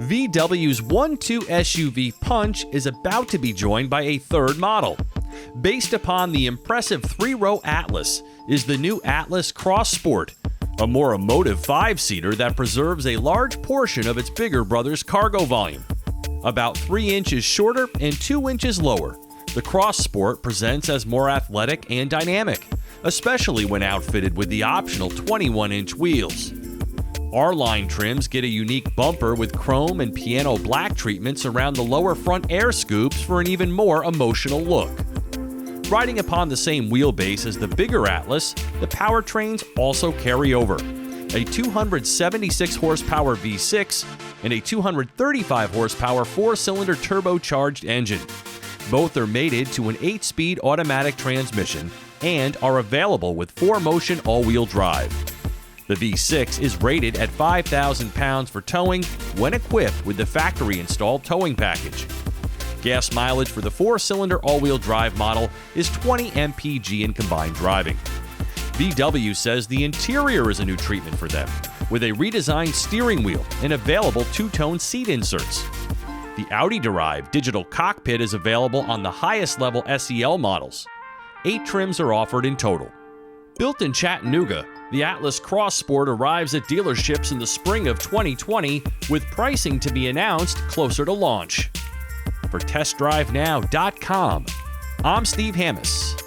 VW's 1.2 SUV Punch is about to be joined by a third model. Based upon the impressive three-row Atlas is the new Atlas Crosstrek, a more emotive five-seater that preserves a large portion of its bigger brother's cargo volume. About 3 inches shorter and 2 inches lower, the Crosstrek presents as more athletic and dynamic, especially when outfitted with the optional 21-inch wheels. R-line trims get a unique bumper with chrome and piano black treatments around the lower front air scoops for an even more emotional look. Riding upon the same wheelbase as the bigger Atlas, the powertrains also carry over. A 276 horsepower V6 and a 235 horsepower 4-cylinder turbocharged engine. Both are mated to an 8-speed automatic transmission and are available with 4-motion all-wheel drive. The V6 is rated at 5,000 pounds for towing when equipped with the factory-installed towing package. Gas mileage for the 4-cylinder all-wheel drive model is 20 mpg in combined driving. VW says the interior is a new treatment for them, with a redesigned steering wheel and available two-tone seat inserts. The Audi-derived digital cockpit is available on the highest-level SEL models. 8 trims are offered in total. Built in Chattanooga, the Atlas Crosstrek arrives at dealerships in the spring of 2020, with pricing to be announced closer to launch. For TestDriveNow.com, I'm Steve Hammis.